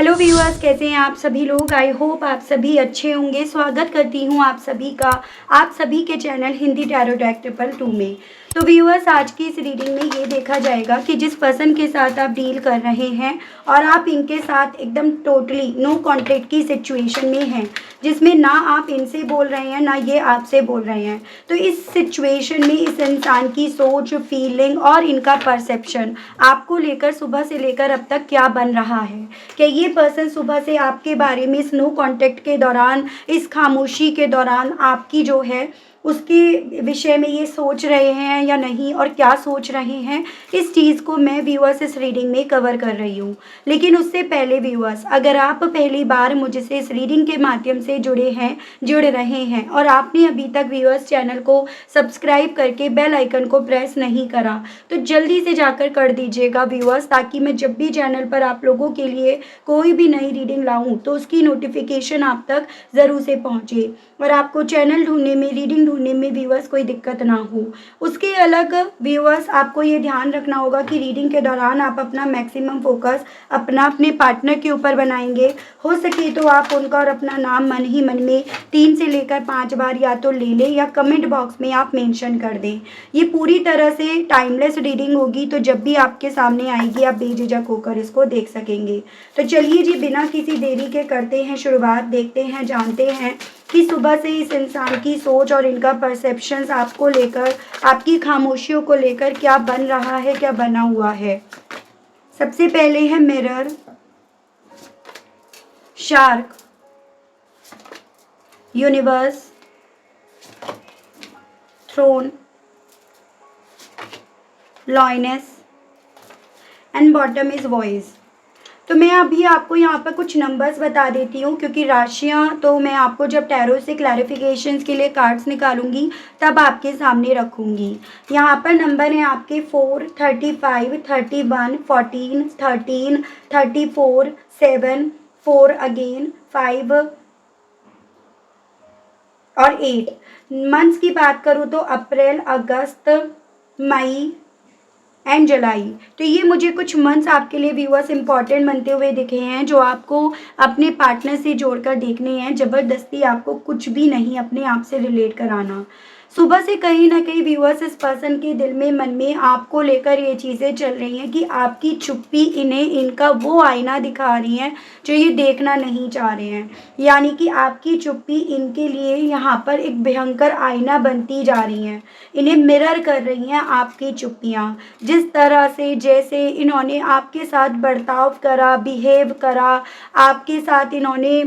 Hello viewers, कैसे हैं आप सभी लोग। आई होप आप सभी अच्छे होंगे। स्वागत करती हूं आप सभी का आप सभी के चैनल हिंदी टैरो डेक 222 में। तो व्यूअर्स, आज की इस रीडिंग में ये देखा जाएगा कि जिस पर्सन के साथ आप डील कर रहे हैं और आप इनके साथ एकदम टोटली नो कॉन्टैक्ट की सिचुएशन में हैं, जिसमें ना आप इनसे बोल रहे हैं ना ये आपसे बोल रहे हैं। तो इस सिचुएशन में इस इंसान की सोच, फीलिंग और इनका परसेप्शन आपको लेकर सुबह से लेकर अब तक क्या बन रहा है। क्या ये पर्सन सुबह से आपके बारे में इस नो कॉन्टैक्ट के दौरान, इस खामोशी के दौरान आपकी जो है उसके विषय में ये सोच रहे हैं या नहीं, और क्या सोच रहे हैं, इस चीज़ को मैं व्यूअर्स इस रीडिंग में कवर कर रही हूँ। लेकिन उससे पहले व्यूअर्स, अगर आप पहली बार मुझसे इस रीडिंग के माध्यम से जुड़ रहे हैं और आपने अभी तक व्यूअर्स चैनल को सब्सक्राइब करके बेल आइकन को प्रेस नहीं करा, तो जल्दी से जाकर कर दीजिएगा व्यूअर्स, ताकि मैं जब भी चैनल पर आप लोगों के लिए कोई भी नई रीडिंग लाऊं तो उसकी नोटिफिकेशन आप तक ज़रूर से पहुंचे और आपको चैनल ढूंढने में, रीडिंग ढूंढने में व्यूअर्स कोई दिक्कत ना हो। उसके अलग व्यूअर्स आपको ये ध्यान रखना होगा कि रीडिंग के दौरान आप अपना मैक्सिमम फोकस अपने पार्टनर के ऊपर बनाएंगे। हो सके तो आप उनका और अपना नाम मन ही मन में 3 से लेकर 5 बार या तो ले लें या कमेंट बॉक्स में आप मेंशन कर दें। ये पूरी तरह से टाइमलेस रीडिंग होगी, तो जब भी आपके सामने आएगी आप बेझिझक होकर इसको देख सकेंगे। तो चलिए जी, बिना किसी देरी के करते हैं शुरुआत। देखते हैं, जानते हैं कि सुबह से इस इंसान की सोच और इनका परसेप्शंस आपको लेकर, आपकी खामोशियों को लेकर क्या बन रहा है, क्या बना हुआ है। सबसे पहले है mirror, shark, universe, throne, lioness and bottom is voice. तो मैं अभी आपको यहाँ पर कुछ नंबर्स बता देती हूँ, क्योंकि राशियाँ तो मैं आपको जब टैरो से क्लैरिफिकेशंस के लिए कार्ड्स निकालूंगी तब आपके सामने रखूँगी। यहाँ पर नंबर हैं आपके 4, 35, 31, 14, 13, 34, 7, 4 अगेन, 5 और 8। मंथ्स की बात करूँ तो अप्रैल, अगस्त, मई एंड जुलाई। तो ये मुझे कुछ मंथ्स आपके लिए व्यूअर्स इंपॉर्टेंट बनते हुए दिखे हैं, जो आपको अपने पार्टनर से जोड़कर देखने हैं। ज़बरदस्ती आपको कुछ भी नहीं अपने आप से रिलेट कराना। सुबह से कहीं ना कहीं व्यूअर्स इस पर्सन के दिल में, मन में आपको लेकर ये चीज़ें चल रही हैं कि आपकी चुप्पी इन्हें इनका वो आईना दिखा रही है जो ये देखना नहीं चाह रहे हैं। यानी कि आपकी चुप्पी इनके लिए यहाँ पर एक भयंकर आईना बनती जा रही है। इन्हें मिरर कर रही हैं आपकी चुप्पियाँ। जिस तरह से, जैसे इन्होंने आपके साथ बर्ताव करा, बिहेव करा, आपके साथ इन्होंने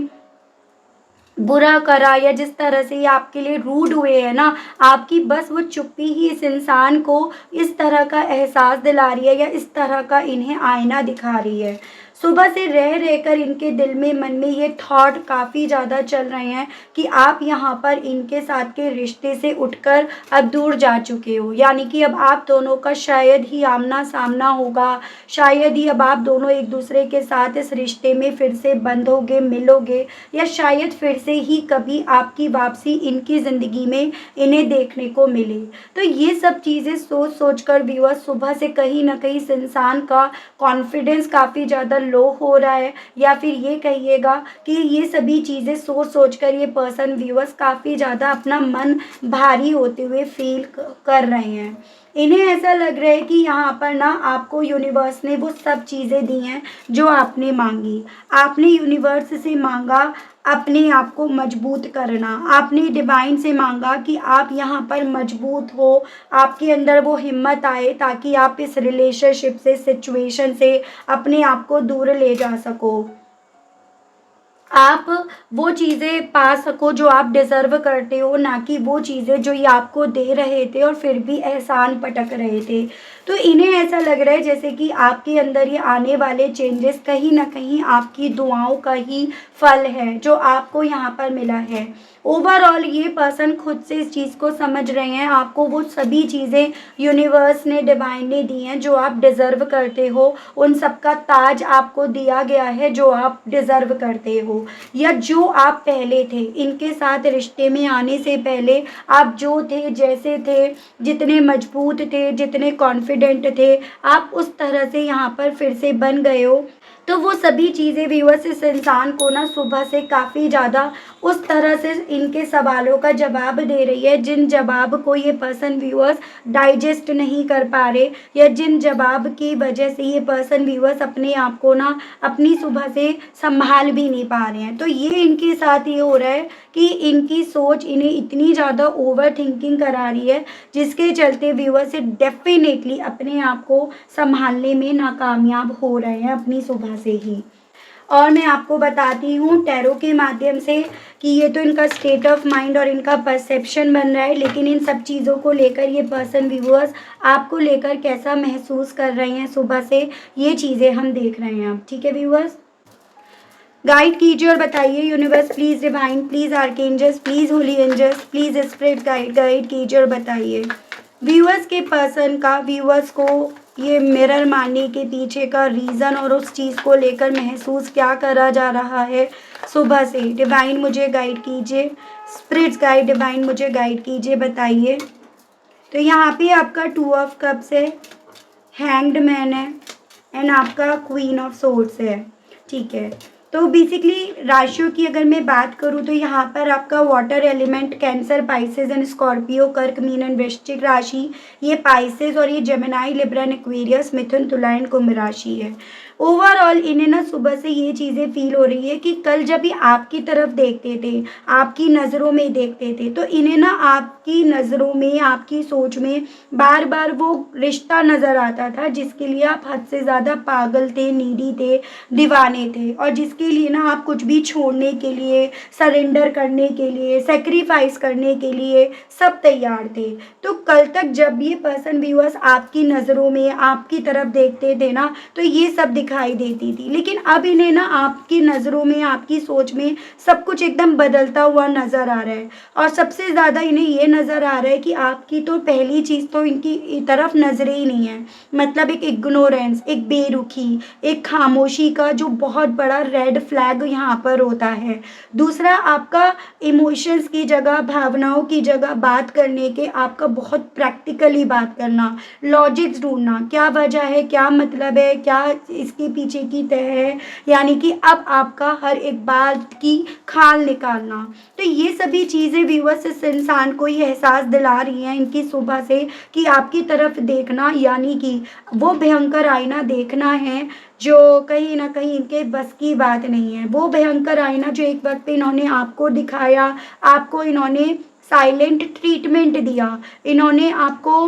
बुरा करा, या जिस तरह से ये आपके लिए रूड हुए हैं ना, आपकी बस वो चुप्पी ही इस इंसान को इस तरह का एहसास दिला रही है या इस तरह का इन्हें आईना दिखा रही है। सुबह से रहकर इनके दिल में, मन में ये थॉट काफ़ी ज़्यादा चल रहे हैं कि आप यहाँ पर इनके साथ के रिश्ते से उठकर अब दूर जा चुके हो। यानी कि अब आप दोनों का शायद ही आमना सामना होगा, शायद ही अब आप दोनों एक दूसरे के साथ इस रिश्ते में फिर से बंधोगे, मिलोगे, या शायद फिर से ही कभी आपकी वापसी इनकी ज़िंदगी में इन्हें देखने को मिले। तो ये सब चीज़ें सोच सोच कर व्यूअर सुबह से कहीं ना कहीं इस इंसान का कॉन्फिडेंस काफ़ी ज़्यादा लो हो रहा है, या फिर ये कहिएगा कि ये सभी चीज़ें सोच सोच कर ये पर्सन व्यूअर्स काफ़ी ज़्यादा अपना मन भारी होते हुए फील कर रहे हैं। इन्हें ऐसा लग रहा है कि यहाँ पर ना आपको यूनिवर्स ने वो सब चीज़ें दी हैं जो आपने मांगी। आपने यूनिवर्स से मांगा अपने आप को मजबूत करना, आपने डिवाइन से मांगा कि आप यहाँ पर मजबूत हो, आपके अंदर वो हिम्मत आए ताकि आप इस रिलेशनशिप से, सिचुएशन से अपने आप को दूर ले जा सको। आप वो चीज़ें पा सको जो आप डिज़र्व करते हो, ना कि वो चीज़ें जो ये आपको दे रहे थे और फिर भी एहसान पटक रहे थे। तो इन्हें ऐसा लग रहा है जैसे कि आपके अंदर ये आने वाले चेंजेस कहीं ना कहीं आपकी दुआओं का ही फल है जो आपको यहाँ पर मिला है। ओवरऑल ये पर्सन खुद से इस चीज़ को समझ रहे हैं, आपको वो सभी चीज़ें यूनिवर्स ने, डिवाइन ने दी हैं जो आप डिज़र्व करते हो। उन सब का ताज आपको दिया गया है जो आप डिज़र्व करते हो, या जो आप पहले थे। इनके साथ रिश्ते में आने से पहले आप जो थे, जैसे थे, जितने मजबूत थे, जितने कॉन्फिडेंट थे, आप उस तरह से यहाँ पर फिर से बन गए हो। तो वो सभी चीज़ें व्यूअर्स इस इंसान को ना सुबह से काफ़ी ज़्यादा उस तरह से इनके सवालों का जवाब दे रही है, जिन जवाब को ये पर्सन व्यूअर्स डाइजेस्ट नहीं कर पा रहे, या जिन जवाब की वजह से ये पर्सन व्यूअर्स अपने आप को ना अपनी सुबह से संभाल भी नहीं पा रहे हैं। तो ये इनके साथ ये हो रहा है कि इनकी सोच इन्हें इतनी ज़्यादा ओवर थिंकिंग करा रही है, जिसके चलते व्यूअर्स डेफिनेटली अपने आप को संभालने में नाकामयाब हो रहे हैं अपनी सुबह से ही। और मैं आपको बताती हूँ टैरो के माध्यम से कि ये तो इनका स्टेट ऑफ माइंड और इनका परसेप्शन बन रहा है, लेकिन इन सब चीज़ों को लेकर ये पर्सन व्यूअर्स आपको लेकर कैसा महसूस कर रहे हैं सुबह से, ये चीज़ें हम देख रहे हैं अब। ठीक है व्यूअर्स, गाइड कीजिए और बताइए universe please, divine please, archangels please, holy angels please, spirit guide कीजिए और बताइए व्यूअर्स के पर्सन का व्यूअर्स को ये मिरर मारने के पीछे का रीज़न और उस चीज़ को लेकर महसूस क्या करा जा रहा है सुबह से। डिवाइन मुझे गाइड कीजिए, स्पिरिट्स गाइड डिवाइन मुझे गाइड कीजिए, बताइए। तो यहाँ पे आपका 2 ऑफ कप्स है, हैंग्ड मैन है एंड आपका क्वीन ऑफ सोर्ड्स है। ठीक है, तो बेसिकली राशियों की अगर मैं बात करूँ तो यहाँ पर आपका water element cancer, Pisces and Scorpio, कर्क, मीन एंड वृश्चिक राशि, ये पाइसेस, और ये जेमिनाई, लिब्रा एंड एक्वेरियस, मिथुन, तुला एंड कुंभ राशि है। ओवरऑल इन्हें ना सुबह से ये चीज़ें फील हो रही है कि कल जब ये आपकी तरफ देखते थे, आपकी नज़रों में देखते थे, तो इन्हें ना आपकी नज़रों में, आपकी सोच में बार बार वो रिश्ता नज़र आता था जिसके लिए आप हद से ज़्यादा पागल थे, नीडी थे, दीवाने थे, और जिसके लिए ना आप कुछ भी छोड़ने के लिए, सरेंडर करने के लिए, सेक्रीफाइस करने के लिए सब तैयार थे। तो कल तक जब ये पर्सन व्यूअर्स आपकी नज़रों में, आपकी तरफ देखते थे ना, तो ये सब दिखाई देती थी, लेकिन अब इन्हें ना आपकी नज़रों में, आपकी सोच में सब कुछ एकदम बदलता हुआ नज़र आ रहा है। और सबसे ज़्यादा इन्हें ये नज़र आ रहा है कि आपकी तो पहली चीज़ तो इनकी तरफ नज़रें ही नहीं है, मतलब एक इग्नोरेंस, एक बेरुखी, एक खामोशी का जो बहुत बड़ा रेड फ्लैग यहाँ पर होता है। दूसरा, आपका इमोशंस की जगह, भावनाओं की जगह बात करने के आपका बहुत प्रैक्टिकली बात करना, लॉजिक्स ढूंढना, क्या वजह है, क्या मतलब है, क्या इसके पीछे की तय है, यानी कि अब आपका हर एक बात की खाल निकालना। तो ये सभी चीज़ें व्यूअर्स इस इंसान को ये एहसास दिला रही हैं इनकी सुबह से कि आपकी तरफ देखना, यानी कि वो भयंकर आईना देखना है जो कहीं ना कहीं इनके बस की बात नहीं है। वो भयंकर आईना जो एक वक्त पे इन्होंने आपको दिखाया, आपको इन्होंने साइलेंट ट्रीटमेंट दिया, इन्होंने आपको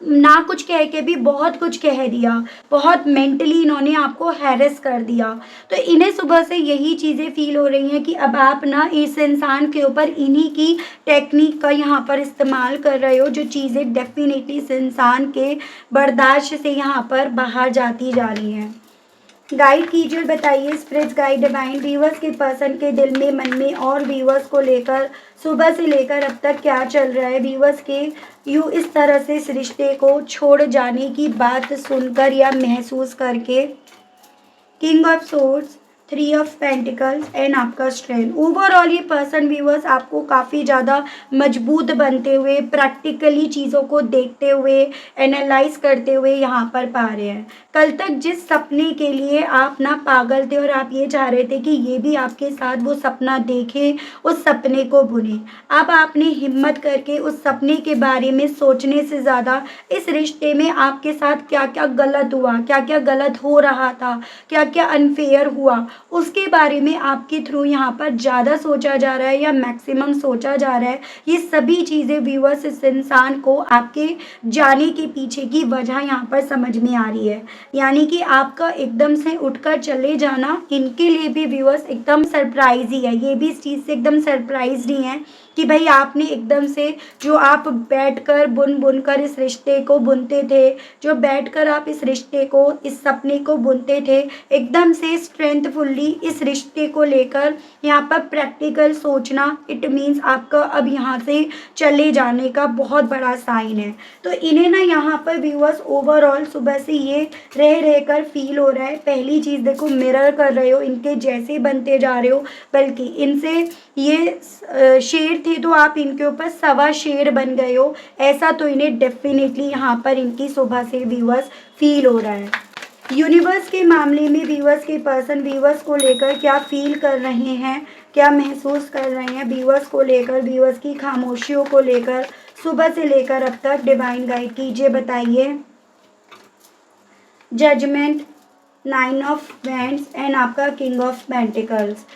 ना कुछ कह के भी बहुत कुछ कह दिया, बहुत मेंटली इन्होंने आपको हैरेस कर दिया। तो इन्हें सुबह से यही चीज़ें फील हो रही हैं कि अब आप ना इस इंसान के ऊपर इन्हीं की टेक्निक का यहाँ पर इस्तेमाल कर रहे हो, जो चीज़ें डेफिनेटली इस इंसान के बर्दाश्त से यहाँ पर बाहर जाती जा रही हैं। गाइड कीजिए और बताइए स्पिरिट्स गाइड डिवाइन व्यूअर्स के पर्सन के दिल में, मन में और व्यूअर्स को लेकर सुबह से लेकर अब तक क्या चल रहा है। व्यूअर्स के यूँ इस तरह से इस रिश्ते को छोड़ जाने की बात सुनकर या महसूस करके, king of swords, 3 of pentacles and आपका स्ट्रेंथ। ओवरऑल ये पर्सन व्यूअर्स आपको काफ़ी ज़्यादा मजबूत बनते हुए, प्रैक्टिकली चीज़ों को देखते हुए, एनालाइज करते हुए यहाँ पर पा रहे हैं। कल तक जिस सपने के लिए आप ना पागल थे और आप ये चाह रहे थे कि ये भी आपके साथ वो सपना देखे, उस सपने को भूलें, अब आपने हिम्मत करके उस सपने के बारे में सोचने से ज़्यादा इस रिश्ते में आपके साथ क्या क्या गलत हुआ, क्या क्या गलत हो रहा था, क्या क्या अनफेयर हुआ, उसके बारे में आपके थ्रू यहाँ पर ज़्यादा सोचा जा रहा है या मैक्सिमम सोचा जा रहा है। ये सभी चीज़ें व्यूअर्स इस इंसान को आपके जाने के पीछे की वजह यहाँ पर समझ में आ रही है, यानी कि आपका एकदम से उठकर चले जाना इनके लिए भी व्यूअर्स एकदम सरप्राइज ही है। ये भी इस चीज़ से एकदम सरप्राइज ही हैं कि भाई आपने एकदम से, जो आप बैठकर बुन कर इस रिश्ते को बुनते थे, जो बैठकर आप इस रिश्ते को, इस सपने को बुनते थे, एकदम से स्ट्रेंथफुल्ली इस रिश्ते को लेकर यहाँ पर प्रैक्टिकल सोचना, इट मीन्स आपका अब यहाँ से चले जाने का बहुत बड़ा साइन है। तो इन्हें ना यहाँ पर व्यूअर्स ओवरऑल सुबह से ये रह कर फील हो रहा है। पहली चीज़ देखो, मिरर कर रहे हो, इनके जैसे बनते जा रहे हो, बल्कि इनसे ये शेर थे तो आप इनके ऊपर 1.25 शेर बन गए हो, ऐसा तो इन्हें डेफिनेटली यहाँ पर इनकी सुबह से व्यूअर्स फील हो रहा है। यूनिवर्स के मामले में व्यूअर्स के पर्सन व्यूअर्स को लेकर क्या फील कर रहे हैं, क्या महसूस कर रहे हैं व्यूअर्स को लेकर, व्यूअर्स की खामोशियों को लेकर सुबह से लेकर अब तक, डिवाइन गाइड कीजिए, बताइए। जजमेंट, 9 ऑफ वैंड्स एंड आपका किंग ऑफ पेंटिकल्स।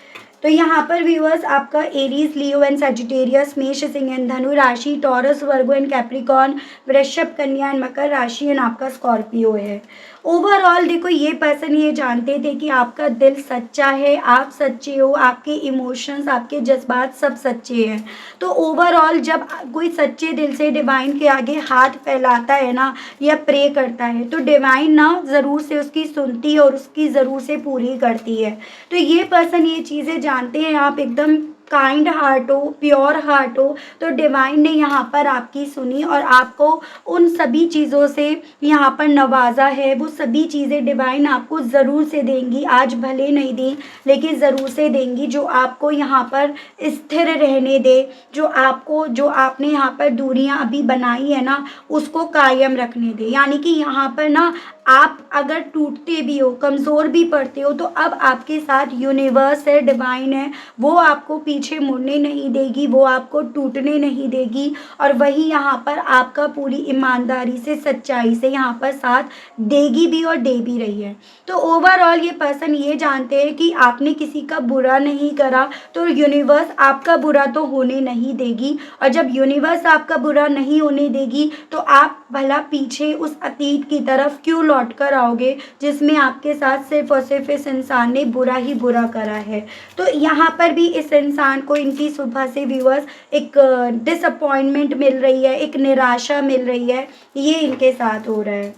तो यहाँ पर व्यूअर्स आपका एरीज, लियो एंड सजिटेरियस, मेष, सिंह एंड धनु राशि, टॉरस, वर्गो एंड कैप्रिकॉर्न, वृषभ, कन्या एंड मकर राशि एंड आपका स्कॉर्पियो है। ओवरऑल देखो, ये पर्सन ये जानते थे कि आपका दिल सच्चा है, आप सच्चे हो, आपके इमोशंस, आपके जज्बात सब सच्चे हैं। तो ओवरऑल जब कोई सच्चे दिल से डिवाइन के आगे हाथ फैलाता है ना, या प्रे करता है, तो डिवाइन ना ज़रूर से उसकी सुनती है और उसकी ज़रूर से पूरी करती है। तो ये पर्सन ये चीज़ें जानते हैं, आप एकदम काइंड हार्ट हो, प्योर हार्ट हो, तो डिवाइन ने यहाँ पर आपकी सुनी और आपको उन सभी चीज़ों से यहाँ पर नवाजा है। वो सभी चीज़ें डिवाइन आपको ज़रूर से देंगी, आज भले नहीं दी लेकिन ज़रूर से देंगी, जो आपको यहाँ पर स्थिर रहने दे, जो आपने यहाँ पर दूरियाँ अभी बनाई है ना, उसको कायम रखने दे। यानी कि यहाँ पर ना आप अगर टूटते भी हो, कमज़ोर भी पड़ते हो, तो अब आपके साथ यूनिवर्स है, डिवाइन है, वो आपको पीछे मुड़ने नहीं देगी, वो आपको टूटने नहीं देगी, और वही यहाँ पर आपका पूरी ईमानदारी से, सच्चाई से यहाँ पर साथ देगी भी और दे भी रही है। तो ओवरऑल ये पर्सन ये जानते हैं कि आपने किसी का बुरा नहीं करा, तो यूनिवर्स आपका बुरा तो होने नहीं देगी, और जब यूनिवर्स आपका बुरा नहीं होने देगी तो आप भला पीछे उस अतीत की तरफ क्यों लौट कर आओगे जिसमें आपके साथ सिर्फ और सिर्फ इस इंसान ने बुरा ही बुरा करा है। तो यहाँ पर भी इस इंसान को इनकी सुबह से व्यूअर्स एक डिसअपॉइंटमेंट मिल रही है, एक निराशा मिल रही है, ये इनके साथ हो रहा है।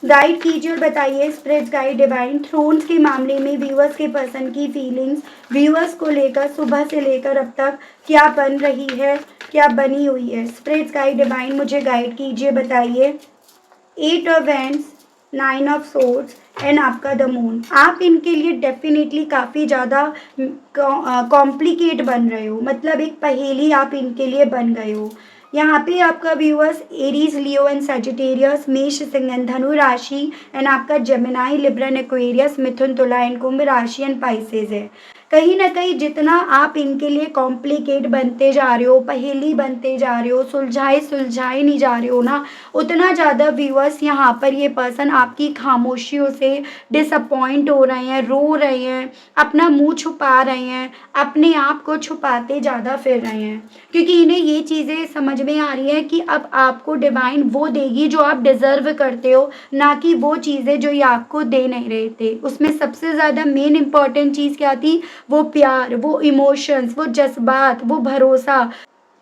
गाइड कीजिए और बताइए स्पिरिट गाइड डिवाइन, थ्रोन्स के मामले में व्यूअर्स के पर्सन की फीलिंग्स व्यूअर्स को लेकर सुबह से लेकर अब तक क्या बन रही है, क्या बनी हुई है। स्पिरिट गाइड डिवाइन मुझे गाइड कीजिए, बताइए। 8 of wands, 9 of swords and आपका द मून। आप इनके लिए डेफिनेटली काफ़ी ज़्यादा कॉम्प्लिकेट बन रहे हो, मतलब एक पहेली आप इनके लिए बन गए हो। यहाँ पे आपका viewers Aries, Leo and Sagittarius, मेष, सिंह एंड धनु राशि एंड आपका जेमिनाई, लिब्रा एंड एक्वेरियस, मिथुन, तुला एंड कुंभ राशि एंड पाइसेस है। कहीं ना कहीं जितना आप इनके लिए कॉम्प्लिकेट बनते जा रहे हो, पहेली बनते जा रहे हो, सुलझाए नहीं जा रहे हो ना, उतना ज़्यादा व्यूअर्स यहाँ पर ये पर्सन आपकी खामोशियों से डिसअपॉइंट हो रहे हैं, रो रहे हैं, अपना मुंह छुपा रहे हैं, अपने आप को छुपाते ज़्यादा फिर रहे हैं, क्योंकि इन्हें ये चीज़ें समझ में आ रही हैं कि अब आपको डिवाइन वो देगी जो आप डिज़र्व करते हो, ना कि वो चीज़ें जो ये आपको दे नहीं रहे थे। उसमें सबसे ज़्यादा मेन इंपॉर्टेंट चीज़ क्या थी? वो प्यार, वो इमोशंस, वो जज्बात, वो भरोसा,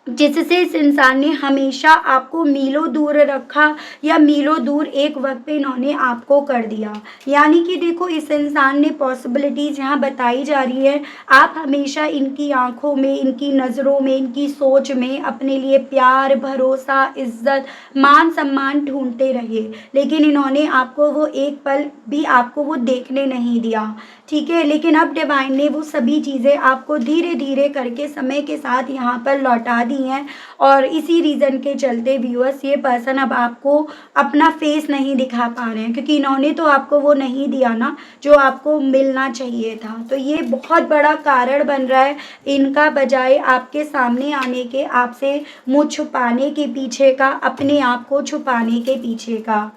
जिससे इस इंसान ने हमेशा आपको मीलों दूर रखा, या मीलों दूर एक वक्त पे इन्होंने आपको कर दिया। यानी कि देखो, इस इंसान ने पॉसिबिलिटीज़ यहाँ बताई जा रही है, आप हमेशा इनकी आंखों में, इनकी नज़रों में, इनकी सोच में अपने लिए प्यार, भरोसा, इज्जत, मान सम्मान ढूंढते रहे, लेकिन इन्होंने आपको वो एक पल भी आपको वो देखने नहीं दिया। ठीक है, लेकिन अब डिवाइन ने वो सभी चीज़ें आपको धीरे धीरे करके समय के साथ यहाँ पर लौटा दी हैं, और इसी रीज़न के चलते व्यूअर्स ये पर्सन अब आपको अपना फेस नहीं दिखा पा रहे हैं, क्योंकि इन्होंने तो आपको वो नहीं दिया ना जो आपको मिलना चाहिए था। तो ये बहुत बड़ा कारण बन रहा है इनका, बजाय आपके सामने आने के, आपसे मुँह छुपाने के पीछे का, अपने आप को छुपाने के पीछे का।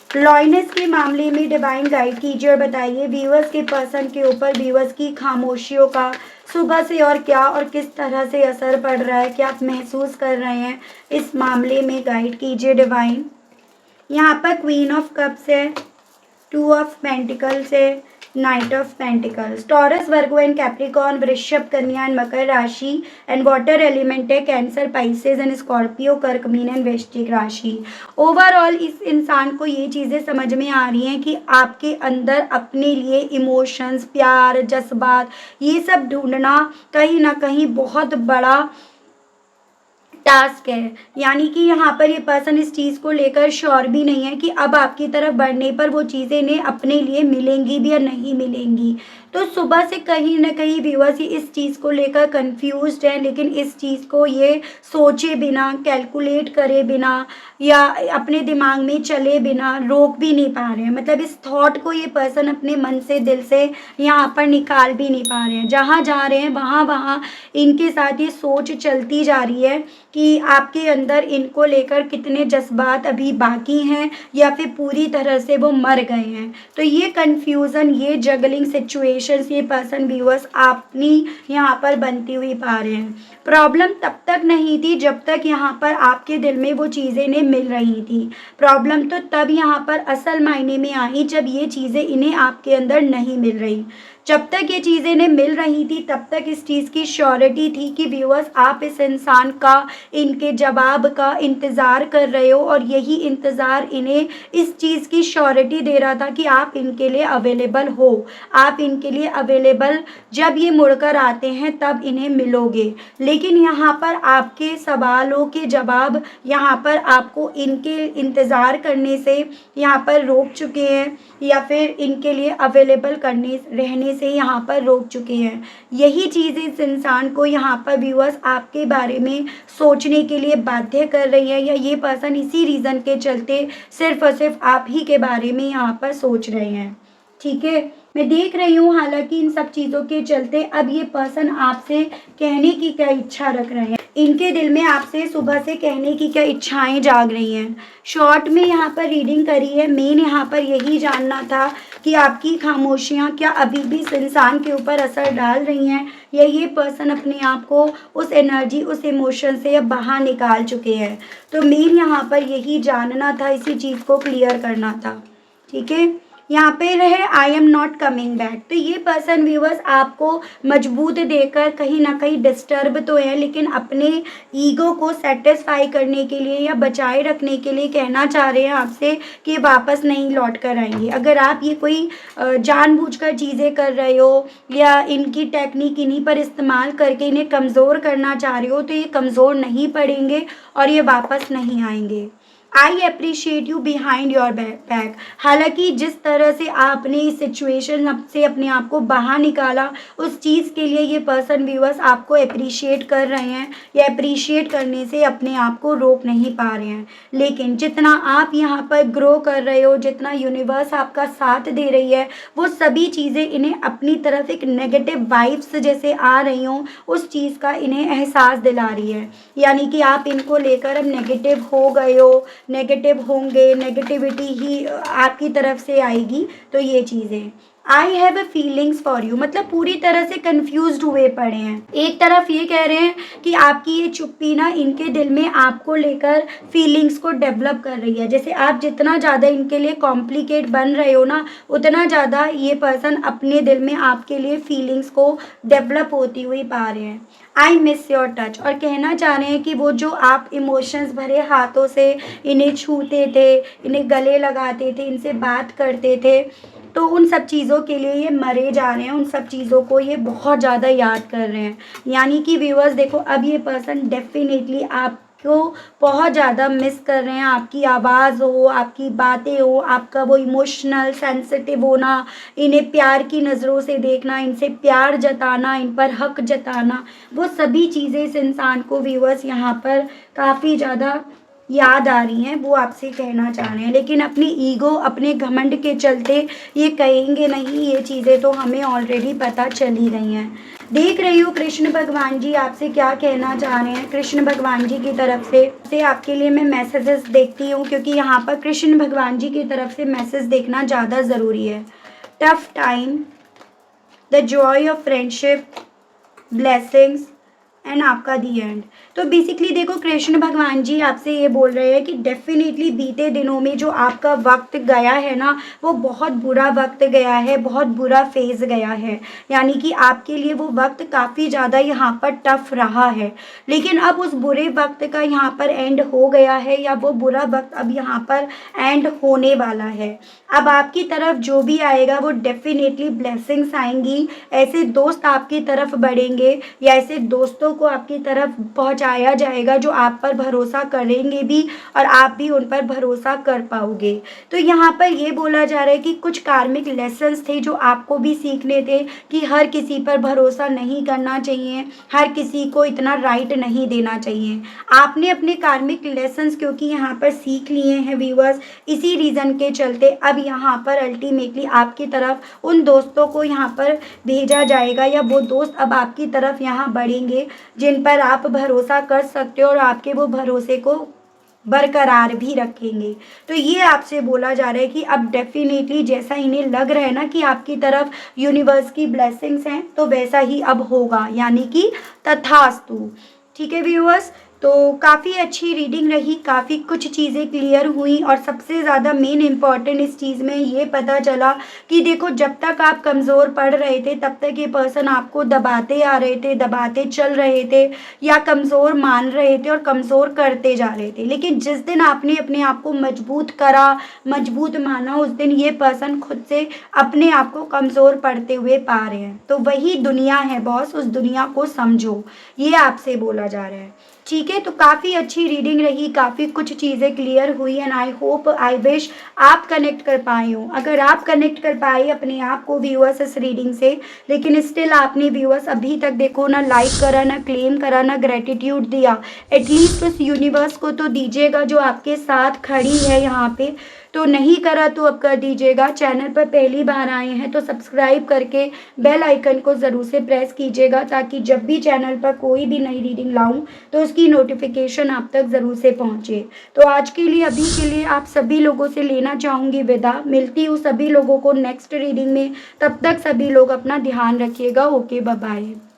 लॉयनेस के मामले में डिवाइन गाइड कीजिए और बताइए व्यूअर्स के पर्सन के ऊपर व्यूअर्स की खामोशियों का सुबह से और क्या और किस तरह से असर पड़ रहा है, क्या आप महसूस कर रहे हैं, इस मामले में गाइड कीजिए डिवाइन। यहाँ पर क्वीन ऑफ कप्स है, 2 ऑफ पेंटिकल्स है, night of pentacles. Taurus, Virgo and Capricorn, वृषभ, कन्या एंड मकर राशि एंड वाटर एलिमेंट है, कैंसर, पाइसेस एंड स्कॉर्पियो, कर्क, मीन एंड वृश्चिक राशि। ओवरऑल इस इंसान को ये चीज़ें समझ में आ रही हैं कि आपके अंदर अपने लिए इमोशंस, प्यार, जज्बात, ये सब ढूंढना कहीं ना कहीं बहुत बड़ा टास्क है। यानी कि यहाँ पर ये पर्सन इस चीज़ को लेकर श्योर भी नहीं है कि अब आपकी तरफ बढ़ने पर वो चीज़ें इन्हें अपने लिए मिलेंगी भी या नहीं मिलेंगी। तो सुबह से कहीं न कहीं व्यूअर्स ये इस चीज़ को लेकर कन्फ्यूज़्ड हैं, लेकिन इस चीज़ को ये सोचे बिना, कैलकुलेट करे बिना या अपने दिमाग में चले बिना रोक भी नहीं पा रहे हैं। मतलब इस थॉट को ये पर्सन अपने मन से, दिल से यहाँ पर निकाल भी नहीं पा रहे हैं। जहाँ जा रहे हैं वहाँ-वहाँ इनके साथ ये सोच चलती जा रही है कि आपके अंदर इनको लेकर कितने जज़्बात अभी बाकी हैं या फिर पूरी तरह से वो मर गए हैं। तो ये कन्फ्यूज़न, ये जगलिंग सिचुएशंस ये पर्सन व्यूअर्स अपनी यहाँ पर बनती हुई पा रहे हैं। प्रॉब्लम तब तक नहीं थी जब तक यहाँ पर आपके दिल में वो चीज़ें इन्हें मिल रही थी। प्रॉब्लम तो तब यहाँ पर असल मायने में आई जब ये चीज़ें इन्हें आपके अंदर नहीं मिल रही। जब तक ये चीज़ें इन्हें मिल रही थी तब तक इस चीज़ की श्योरिटी थी कि व्यूअर्स आप इस इंसान का, इनके जवाब का इंतज़ार कर रहे हो और यही इंतज़ार इन्हें इस चीज़ की श्योरिटी दे रहा था कि आप इनके लिए अवेलेबल हो। आप इनके लिए अवेलेबल जब ये मुड़कर आते हैं तब इन्हें मिलोगे। लेकिन यहाँ पर आपके सवालों के जवाब यहाँ पर आपको इनके इंतज़ार करने से यहाँ पर रोक चुके हैं या फिर इनके लिए अवेलेबल रहने से यहाँ पर रोक चुके हैं। यही चीज़ इस इंसान को यहाँ पर व्यूअर्स आपके बारे में सोचने के लिए बाध्य कर रही है, या ये पर्सन इसी रीज़न के चलते सिर्फ़ और सिर्फ आप ही के बारे में यहाँ पर सोच रहे हैं। ठीक है, मैं देख रही हूँ हालांकि इन सब चीज़ों के चलते अब ये पर्सन आपसे कहने की क्या इच्छा रख रहे हैं। इनके दिल में आपसे सुबह से कहने की क्या इच्छाएं जाग रही हैं। शॉर्ट में यहाँ पर रीडिंग करी है। मेन यहाँ पर यही जानना था कि आपकी खामोशियाँ क्या अभी भी इस इंसान के ऊपर असर डाल रही हैं, या ये पर्सन अपने आप को उस एनर्जी, उस इमोशन से अब बाहर निकाल चुके हैं। तो मेन यहाँ पर यही जानना था, इसी चीज़ को क्लियर करना था। ठीक है, यहाँ पे रहे I am not coming back. तो ये पर्सन व्यूअर्स आपको मजबूत देकर कहीं ना कहीं डिस्टर्ब तो है, लेकिन अपने ईगो को सेटिस्फाई करने के लिए या बचाए रखने के लिए कहना चाह रहे हैं आपसे कि वापस नहीं लौट कर आएंगे। अगर आप ये कोई जानबूझकर चीज़ें कर रहे हो या इनकी टेक्निक इन्हीं पर इस्तेमाल करके इन्हें कमज़ोर करना चाह रहे हो, तो ये कमज़ोर नहीं पड़ेंगे और ये वापस नहीं आएंगे। I appreciate you behind your back. हालांकि जिस तरह से आपने इस सिचुएशन से अपने आप को बाहर निकाला, उस चीज़ के लिए ये पर्सन व्यूअर्स आपको अप्रिशिएट कर रहे हैं, या अप्रिशिएट करने से अपने आप को रोक नहीं पा रहे हैं। लेकिन जितना आप यहाँ पर ग्रो कर रहे हो, जितना यूनिवर्स आपका साथ दे रही है, वो सभी चीज़ें इन्हें अपनी तरफ एक नेगेटिव वाइब्स जैसे आ रही हों, उस चीज़ का इन्हें एहसास दिला रही है। यानी कि आप इनको लेकर अब नेगेटिव हो गए हो, नेगेटिव होंगे, नेगेटिविटी ही आपकी तरफ से आएगी। तो ये चीज़ें I have a feelings for you, मतलब पूरी तरह से कन्फ्यूज्ड हुए पड़े हैं। एक तरफ ये कह रहे हैं कि आपकी ये चुप्पी ना इनके दिल में आपको लेकर फीलिंग्स को डेवलप कर रही है। जैसे आप जितना ज़्यादा इनके लिए कॉम्प्लिकेट बन रहे हो ना, उतना ज़्यादा ये पर्सन अपने दिल में आपके लिए फीलिंग्स को डेवलप होती हुई पा रहे हैं। आई मिस योर टच, और कहना चाह रहे हैं कि वो जो आप इमोशंस भरे हाथों से इन्हें छूते थे, इन्हें गले लगाते थे, इनसे बात करते थे, तो उन सब चीज़ों के लिए ये मरे जा रहे हैं। उन सब चीज़ों को ये बहुत ज़्यादा याद कर रहे हैं। यानी कि व्यूअर्स देखो, अब ये पर्सन डेफिनेटली आपको बहुत ज़्यादा मिस कर रहे हैं। आपकी आवाज़ हो, आपकी बातें हो, आपका वो इमोशनल सेंसिटिव होना, इन्हें प्यार की नज़रों से देखना, इनसे प्यार जताना, इन पर हक जताना, वो सभी चीज़ें इस इंसान को व्यूअर्स यहाँ पर काफ़ी ज़्यादा याद आ रही हैं। वो आपसे कहना चाह रहे हैं, लेकिन अपनी ईगो, अपने घमंड के चलते ये कहेंगे नहीं। ये चीज़ें तो हमें ऑलरेडी पता चल ही गई हैं। देख रही हूँ कृष्ण भगवान जी आपसे क्या कहना चाह रहे हैं। कृष्ण भगवान जी की तरफ से आपके लिए मैं मैसेजेस देखती हूँ, क्योंकि यहाँ पर कृष्ण भगवान जी की तरफ से मैसेज देखना ज़्यादा ज़रूरी है। Tough time, the Joy of friendship, blessings and आपका दी एंड। तो बेसिकली देखो, कृष्ण भगवान जी आपसे ये बोल रहे हैं कि डेफिनेटली बीते दिनों में जो आपका वक्त गया है ना, वो बहुत बुरा वक्त गया है, बहुत बुरा फेज़ गया है। यानी कि आपके लिए वो वक्त काफ़ी ज़्यादा यहाँ पर टफ रहा है, लेकिन अब उस बुरे वक्त का यहाँ पर एंड हो गया है, या वो बुरा वक्त अब यहाँ पर एंड होने वाला है। अब आपकी तरफ जो भी आएगा वो डेफिनेटली ब्लेसिंग्स आएंगी। ऐसे दोस्त आपकी तरफ बढ़ेंगे, या ऐसे दोस्तों लोगों को आपकी तरफ पहुंचाया जाएगा जो आप पर भरोसा करेंगे भी और आप भी उन पर भरोसा कर पाओगे। तो यहाँ पर ये बोला जा रहा है कि कुछ कार्मिक लेसन्स थे जो आपको भी सीखने थे कि हर किसी पर भरोसा नहीं करना चाहिए, हर किसी को इतना राइट नहीं देना चाहिए। आपने अपने कार्मिक लेसन्स क्योंकि यहाँ पर सीख लिए हैं व्यूअर्स, इसी रीज़न के चलते अब यहाँ पर अल्टीमेटली आपकी तरफ उन दोस्तों को यहाँ पर भेजा जाएगा या वो दोस्त अब आपकी तरफ यहाँ बढ़ेंगे जिन पर आप भरोसा कर सकते हो और आपके वो भरोसे को बरकरार भी रखेंगे। तो ये आपसे बोला जा रहा है कि अब डेफिनेटली जैसा इन्हें लग रहा है ना कि आपकी तरफ यूनिवर्स की ब्लेसिंग्स हैं तो वैसा ही अब होगा, यानी कि तथास्तु। ठीक है व्यूअर्स, तो काफ़ी अच्छी रीडिंग रही, काफ़ी कुछ चीज़ें क्लियर हुई और सबसे ज़्यादा मेन इम्पॉर्टेंट इस चीज़ में ये पता चला कि देखो जब तक आप कमज़ोर पड़ रहे थे तब तक ये पर्सन आपको दबाते आ रहे थे, दबाते चल रहे थे या कमज़ोर मान रहे थे और कमज़ोर करते जा रहे थे। लेकिन जिस दिन आपने अपने आप को मजबूत करा, मजबूत माना, उस दिन ये पर्सन खुद से अपने आप को कमज़ोर पड़ते हुए पा रहे हैं। तो वही दुनिया है बॉस, उस दुनिया को समझो, ये आपसे बोला जा रहा है। ठीक है, तो काफ़ी अच्छी रीडिंग रही, काफ़ी कुछ चीज़ें क्लियर हुई and I hope I wish आप कनेक्ट कर पाए हो। अगर आप कनेक्ट कर पाए अपने आप को व्यूअर्स इस रीडिंग से, लेकिन स्टिल आपने व्यूअर्स अभी तक देखो ना लाइक करा, ना क्लेम करा, ना ग्रेटिट्यूड दिया, एटलीस्ट उस यूनिवर्स को तो दीजिएगा जो आपके साथ खड़ी है यहाँ पे। तो नहीं करा तो अब कर दीजिएगा। चैनल पर पहली बार आए हैं तो सब्सक्राइब करके बेल आइकन को ज़रूर से प्रेस कीजिएगा ताकि जब भी चैनल पर कोई भी नई रीडिंग लाऊं तो उसकी नोटिफिकेशन आप तक ज़रूर से पहुंचे। तो आज के लिए अभी के लिए आप सभी लोगों से लेना चाहूँगी विदा, मिलती हूँ सभी लोगों को नेक्स्ट रीडिंग में। तब तक सभी लोग अपना ध्यान रखिएगा। Okay, bye bye.